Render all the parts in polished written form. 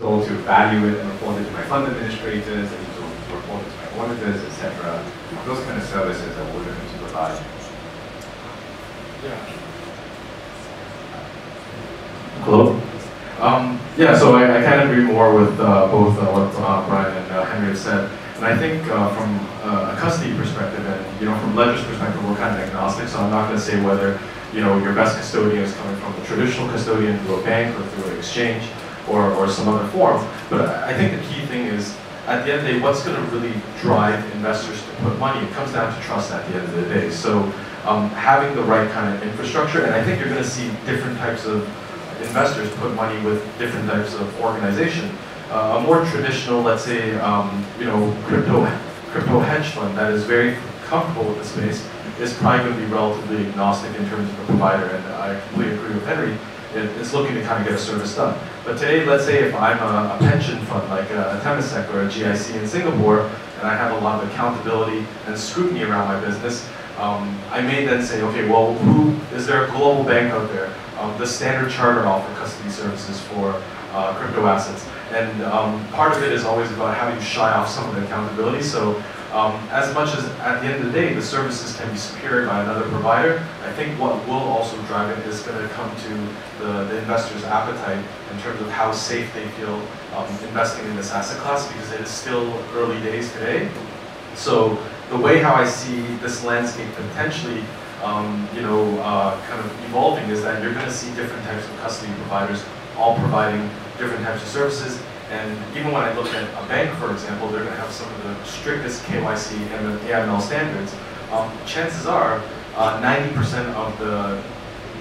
go to value it and report it to my fund administrators, I need to report it to my auditors, etc. Those kind of services that we're looking to provide. Yeah. Hello? Yeah, so I kind of agree more with both what Brian and Henry have said. And I think from a custody perspective and from Ledger's perspective, we're kind of agnostic, so I'm not going to say whether your best custodian is coming from a traditional custodian through a bank or through an exchange or some other form. But I think the key thing is, at the end of the day, what's going to really drive investors to put money? It comes down to trust at the end of the day. So having the right kind of infrastructure, and I think you're going to see different types of investors put money with different types of organization. A more traditional, let's say, crypto hedge fund that is very comfortable with the space is probably going to be relatively agnostic in terms of the provider, and I completely agree with Henry. It's looking to kind of get a service done. But today, let's say if I'm a pension fund like a Temasek or a GIC in Singapore, and I have a lot of accountability and scrutiny around my business, I may then say, okay, well, is there a global bank out there? The Standard Chartered offer custody services for crypto assets. And part of it is always about how you shy off some of the accountability. So as much as at the end of the day, the services can be secured by another provider, I think what will also drive it is going to come to the investor's appetite in terms of how safe they feel investing in this asset class, because it is still early days today. So the way how I see this landscape potentially kind of evolving is that you're going to see different types of custody providers all providing different types of services. And even when I look at a bank, for example, they're going to have some of the strictest KYC and AML standards. Chances are 90% of the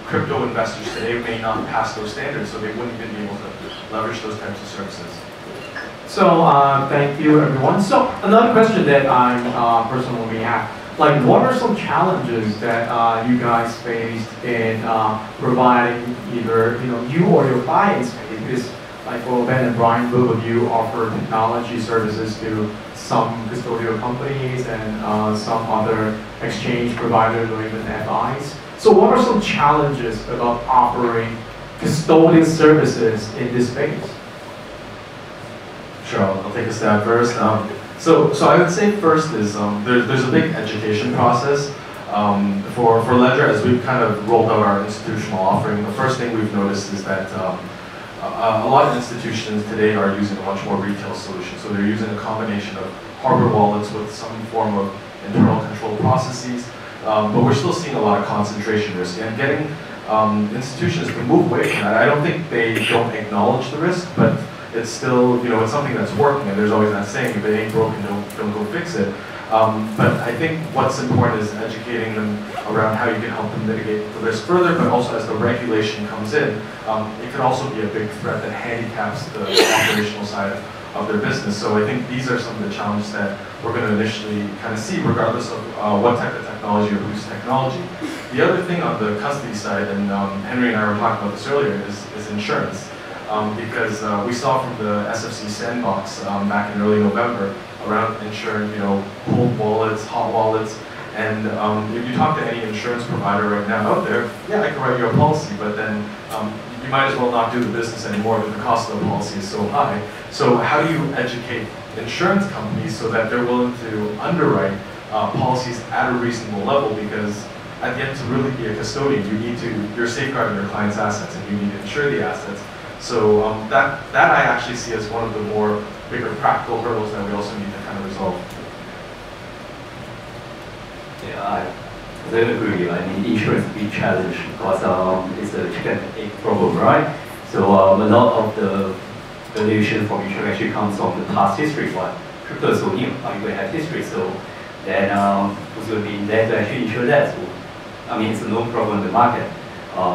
crypto investors today may not pass those standards, so they wouldn't even be able to leverage those types of services. So thank you, everyone. So another question that I personally have, like, what are some challenges that you guys faced in providing either you or your clients? Because like for Ben and Brian, both of you offer technology services to some custodial companies and some other exchange providers or even FIs. So what are some challenges about offering custodial services in this space? Sure, I'll take a stab first. So I would say first is there's a big education process. For Ledger, as we've kind of rolled out our institutional offering, the first thing we've noticed is that a lot of institutions today are using a much more retail solution. So they're using a combination of hardware wallets with some form of internal control processes, but we're still seeing a lot of concentration risk. And getting institutions to move away from that, I don't think they don't acknowledge the risk, but it's still, it's something that's working, and there's always that saying, if it ain't broken, don't go fix it. But I think what's important is educating them around how you can help them mitigate the risk further, but also as the regulation comes in, it can also be a big threat that handicaps the operational side of their business. So I think these are some of the challenges that we're going to initially kind of see, regardless of what type of technology or whose technology. The other thing on the custody side, and Henry and I were talking about this earlier, is insurance. Because we saw from the SFC sandbox back in early November around insuring, cold wallets, hot wallets, and if you talk to any insurance provider right now out there, yeah, I can write you a policy, but then you might as well not do the business anymore because the cost of the policy is so high. So how do you educate insurance companies so that they're willing to underwrite policies at a reasonable level? Because at the end, to really be a custodian, you're safeguarding your client's assets, and you need to insure the assets. So that I actually see as one of the more bigger practical hurdles that we also need to kind of resolve. Yeah, I totally agree. I mean, insurance is a big challenge because it's a chicken and egg problem, right? So a lot of the valuation from insurance actually comes from the past history. But crypto is so new, you will have history. So then who's going to be there to actually insure that? So, I mean, it's a known problem in the market.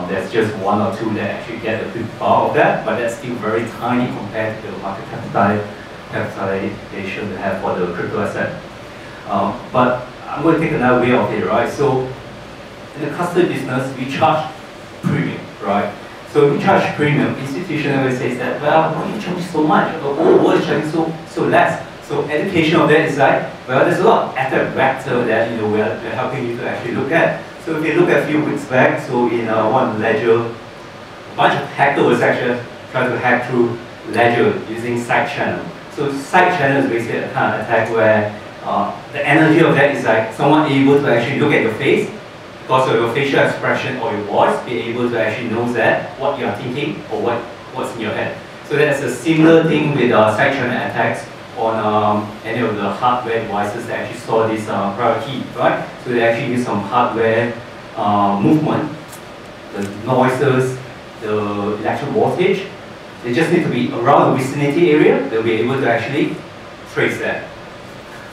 There's just one or two that actually get a big part of that, but that's still very tiny compared to the market capitalization they have for the crypto asset. But I'm going to take another way of it, right? So in the custody business, we charge premium, right? So we charge premium. Institution always says that, well, why you charge so much? Oh, why are you charging so less? So education of that is like, well, there's a lot of effort vector that we're helping you to actually look at. So if you look at a few weeks back, so in one Ledger, a bunch of hackers actually trying to hack through ledger using side channel. So side channel is basically a kind of attack where the energy of that is like someone able to actually look at your face, because of your facial expression or your voice, be able to actually know that what you are thinking or what's in your head. So that's a similar thing with side channel attacks on any of the hardware devices that actually store this private key, right? So they actually use some hardware movement, the noises, the electrical voltage. They just need to be around the vicinity area. They'll be able to actually trace that.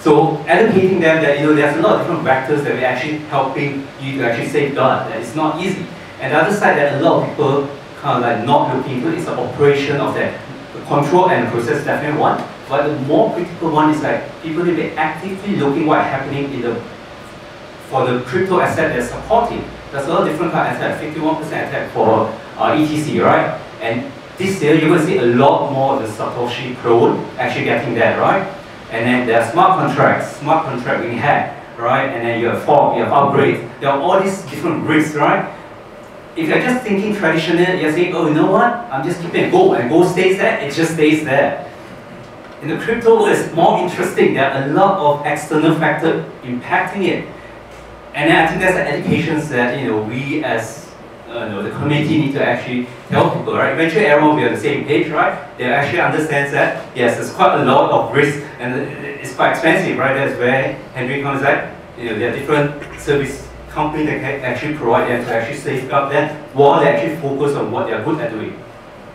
So educating them that there's a lot of different vectors that we're actually helping you to actually safeguard. That it's not easy. And the other side that a lot of people kind of like not looking into is the operation of that. The control and the process definitely one. But the more critical one is like people need to be actively looking what's happening for the crypto asset they're supporting. There's a lot of different kind of attack, 51% attack for ETC, right? And this year you're going to see a lot more of the Satoshi clone actually getting that, right? And then there are smart contract being hacked, right? And then you have fork, you have upgrade. There are all these different risks, right? If you're just thinking traditional, you're saying, oh, you know what? I'm just keeping gold, and gold stays there, it just stays there. In the crypto world, it's more interesting. There are a lot of external factors impacting it. And then I think that's the educations that we as the community need to actually help people, right? Eventually everyone will be on the same page, right? They actually understand that, yes, there's quite a lot of risk and it's quite expensive, right? That's where Henry comes at. There are different service companies that can actually provide them to actually safeguard that while they actually focus on what they're good at doing.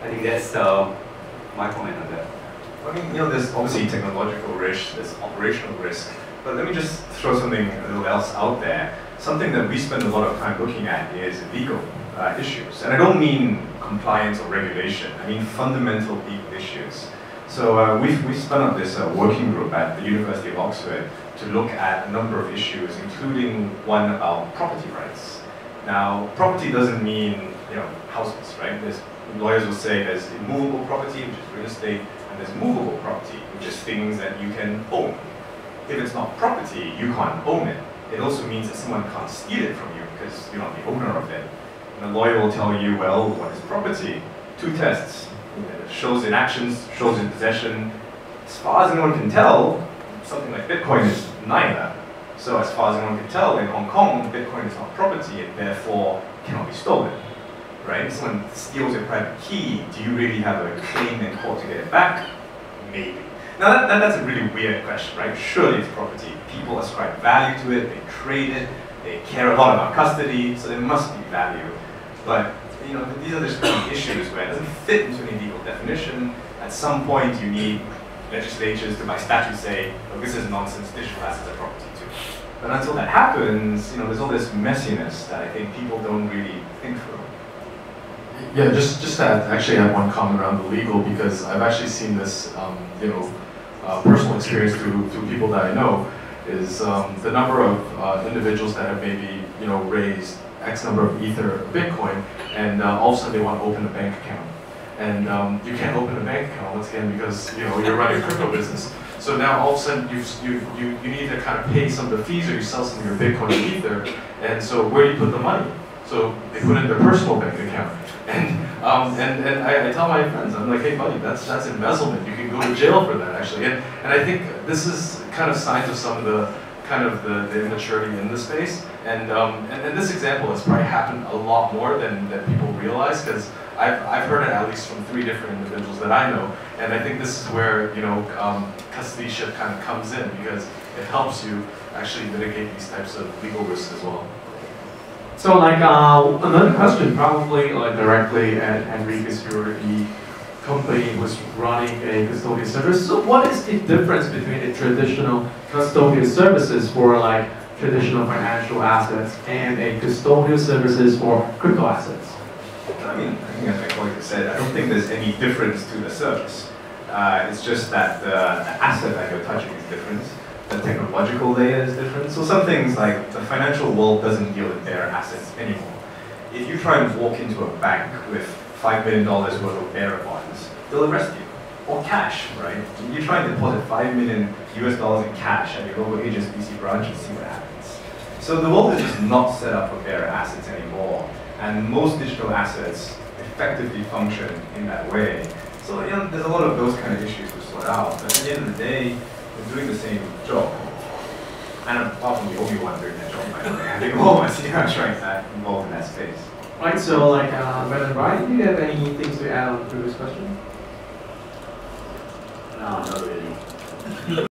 I think that's my comment on that. I mean, there's obviously technological risk, there's operational risk, but let me just throw something a little else out there. Something that we spend a lot of time looking at is legal issues. And I don't mean compliance or regulation, I mean fundamental legal issues. So we've spun up this working group at the University of Oxford to look at a number of issues, including one about property rights. Now, property doesn't mean houses, right? Lawyers will say there's immovable property, which is real estate, and there's movable property, which is things that you can own. If it's not property, you can't own it. It also means that someone can't steal it from you because you're not the owner of it. And a lawyer will tell you, well, what is property? Two tests. It shows in actions, shows in possession. As far as anyone can tell, something like Bitcoin is neither. So as far as anyone can tell, in Hong Kong, Bitcoin is not property and therefore cannot be stolen. Right? If someone steals your private key, do you really have a claim in court to get it back? Maybe. Now that's a really weird question, right? Surely it's property. People ascribe value to it, they trade it, they care a lot about custody, so there must be value. But these are just issues where it doesn't fit into any legal definition. At some point you need legislatures to by statute say, oh, this is nonsense, digital assets are property too. But until that happens, there's all this messiness that I think people don't really think through. Yeah, just to actually add one comment around the legal, because I've actually seen this, personal experience through people that I know, is the number of individuals that have maybe raised X number of Ether or Bitcoin, and all of a sudden they want to open a bank account. And you can't open a bank account once again because you're running a crypto business. So now all of a sudden you need to kind of pay some of the fees, or you sell some of your Bitcoin and Ether. And so where do you put the money? So they put it in their personal bank account. And I tell my friends, I'm like, hey buddy, that's embezzlement. You can go to jail for that actually. And I think this is kind of signs of some of the the immaturity in the space. And this example has probably happened a lot more than people realize, because I've heard it at least from 3 different individuals that I know. And I think this is where custodianship kind of comes in, because it helps you actually mitigate these types of legal risks as well. So another question, probably directly at Henry, because you're the company was running a custodial service. So what is the difference between the traditional custodial services for traditional financial assets and a custodial services for crypto assets? I mean, I think as my colleague said, I don't think there's any difference to the service. It's just that the asset that you're touching is different. The technological layer is different. So some things like the financial world doesn't deal with their assets anymore. If you try and walk into a bank with $5 million worth of bearer bonds, they'll arrest you. Or cash, right? You try and deposit $5 million US in cash at your local HSBC branch and see what happens. So the world is just not set up for bearer assets anymore. And most digital assets effectively function in that way. So there's a lot of those kind of issues to sort out. But at the end of the day, we're doing the same job. And I'm often the only one doing that job, by the way. I think all my senior are trying to involved in that space. Right, so like, Ben and Brian, do you have any things to add on the previous question? No, not really.